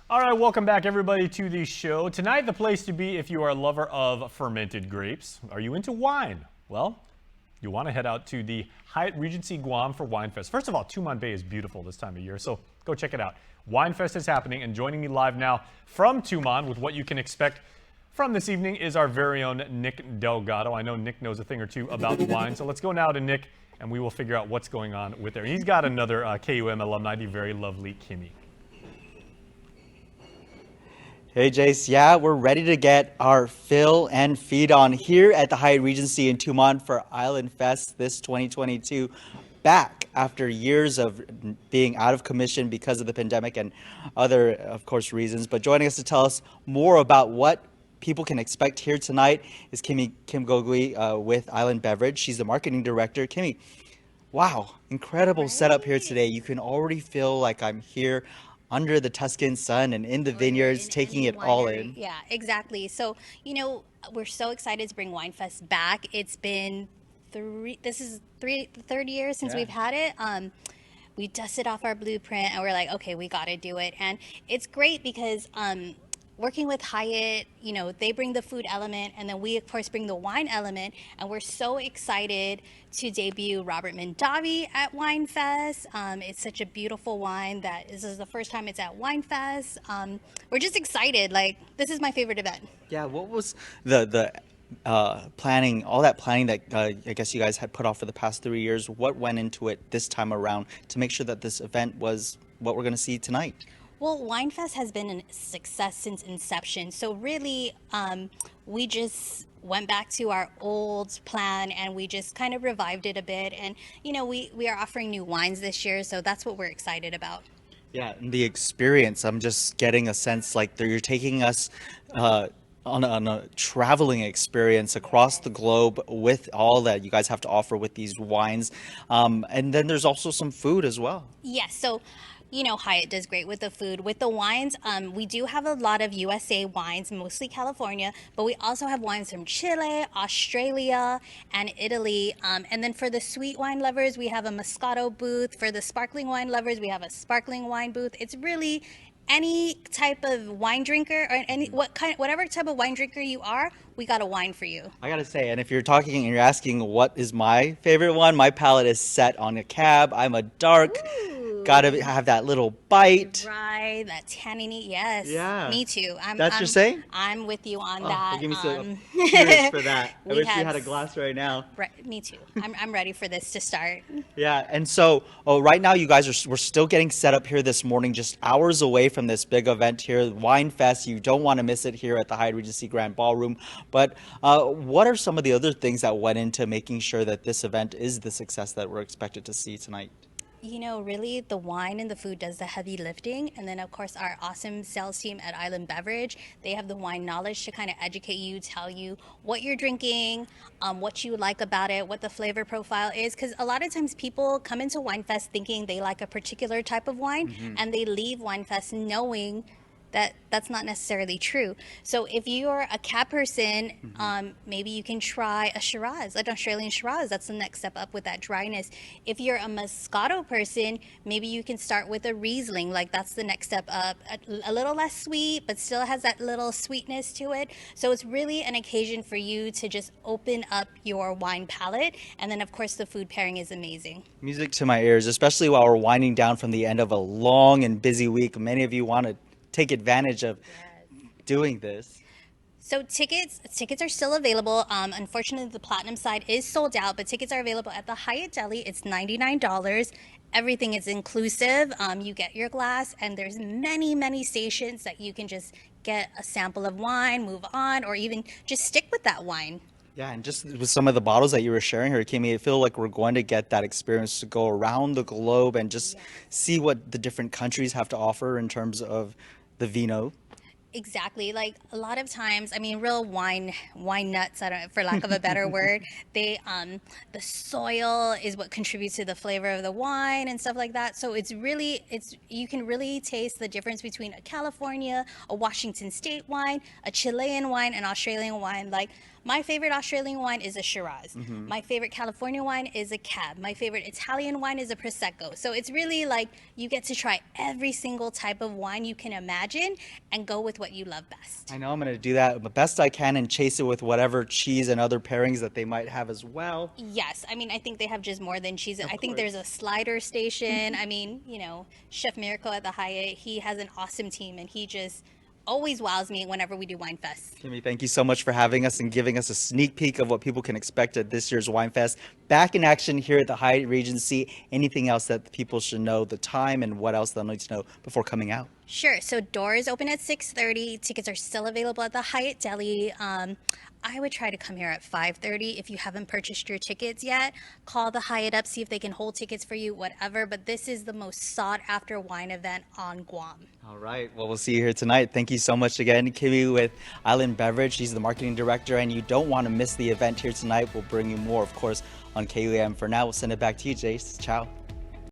All right, welcome back everybody to the show. Tonight, the place to be if you are a lover of fermented grapes. Are you into wine? Well, you want to head out to the Hyatt Regency Guam for Wine Fest. First of all, Tumon Bay is beautiful this time of year, so go check it out. Wine Fest is happening, and joining me live now from Tumon with what you can expect from this evening is our very own Nick Delgado. I know Nick knows a thing or two about wine, so let's go now to Nick, and we will figure out what's going on with there. He's got another KUM alumni, the very lovely Kimmy. Hey Jace, yeah, we're ready to get our fill and feed on here at the Hyatt Regency in Tumon for Island Fest this 2022, back after years of being out of commission because of the pandemic and other, of course, reasons. But joining us to tell us more about what people can expect here tonight is Kim Gogui with Island Beverage. She's the marketing director. Kimmy, wow, incredible setup here today. You can already feel like I'm here under the Tuscan sun and in the vineyards, taking it all in. Yeah, exactly. So, we're so excited to bring WineFest back. It's been the third year since we've had it. We dusted off our blueprint and we're like, okay, we got to do it. And it's great because working with Hyatt, they bring the food element, and then we, of course, bring the wine element. And we're so excited to debut Robert Mondavi at WineFest. It's such a beautiful wine that this is the first time it's at WineFest. We're just excited. Like, this is my favorite event. Yeah, what was the planning, all that planning that I guess you guys had put off for the past 3 years? What went into it this time around to make sure that this event was what we're going to see tonight? Well, WineFest has been a success since inception. So really, we just went back to our old plan and we just kind of revived it a bit. And, we are offering new wines this year. So that's what we're excited about. Yeah, and the experience, I'm just getting a sense like you're taking us on a traveling experience across the globe with all that you guys have to offer with these wines. And then there's also some food as well. Yes. So, Hyatt does great with the food. With the wines, we do have a lot of USA wines, mostly California, but we also have wines from Chile, Australia, and Italy. And then for the sweet wine lovers, we have a Moscato booth. For the sparkling wine lovers, we have a sparkling wine booth. It's really any type of wine drinker or whatever type of wine drinker you are, we got a wine for you. I gotta say, and if you're talking and you're asking what is my favorite one, my palate is set on a cab. I'm a dark. Gotta have that little bite. Right, that tanniny, yes. Yeah. Me too. That's your saying? I'm with you on that. Give me some cheers for that. I wish we had a glass right now. Right, me too. I'm ready for this to start. Yeah, and so right now you guys we're still getting set up here this morning, just hours away from this big event here, Wine Fest. You don't want to miss it here at the Hyatt Regency Grand Ballroom. But what are some of the other things that went into making sure that this event is the success that we're expected to see tonight? Really, the wine and the food does the heavy lifting. And then, of course, our awesome sales team at Island Beverage, they have the wine knowledge to kind of educate you, tell you what you're drinking, what you like about it, what the flavor profile is. Because a lot of times people come into WineFest thinking they like a particular type of wine, and they leave WineFest knowing that that's not necessarily true. So if you're a cab person, maybe you can try a Shiraz, an Australian Shiraz. That's the next step up with that dryness. If you're a Moscato person, maybe you can start with a Riesling. Like, that's the next step up. A little less sweet, but still has that little sweetness to it. So it's really an occasion for you to just open up your wine palette. And then, of course, the food pairing is amazing. Music to my ears, especially while we're winding down from the end of a long and busy week. Many of you want to take advantage of doing this. So tickets are still available. Unfortunately, the platinum side is sold out, but tickets are available at the Hyatt Deli. It's $99. Everything is inclusive. You get your glass, and there's many stations that you can just get a sample of wine, move on, or even just stick with that wine. Yeah, and just with some of the bottles that you were sharing here, Kimmy, I feel like we're going to get that experience to go around the globe and just see what the different countries have to offer in terms of the vino. Exactly. Like a lot of times, I mean, real wine nuts, I don't, for lack of a better word, the soil is what contributes to the flavor of the wine and stuff like that. So you can really taste the difference between a California, a Washington State wine, a Chilean wine, an Australian wine. Like my favorite Australian wine is a Shiraz. My favorite California wine is a Cab. My favorite Italian wine is a Prosecco. So it's really like you get to try every single type of wine you can imagine and go with what you love best. I know I'm going to do that the best I can and chase it with whatever cheese and other pairings that they might have as well. Yes, I mean, I think they have just more than cheese. I think course. there's a slider station. I mean, you know, Chef Miracle at the Hyatt, he has an awesome team and he just always wows me whenever we do Wine Fest. Kimmy, thank you so much for having us and giving us a sneak peek of what people can expect at this year's Wine Fest. Back in action here at the Hyatt Regency. Anything else that people should know, the time and what else they'll need to know before coming out? Sure. So doors open at 6:30. Tickets are still available at the Hyatt Deli. I would try to come here at 5:30. If you haven't purchased your tickets yet, call the Hyatt up, see if they can hold tickets for you, whatever. But this is the most sought after wine event on Guam. All right. Well, we'll see you here tonight. Thank you so much again, Kimmy with Island Beverage. She's the marketing director, and you don't want to miss the event here tonight. We'll bring you more, of course, on KUAM. For now, we'll send it back to you, Jace. Ciao.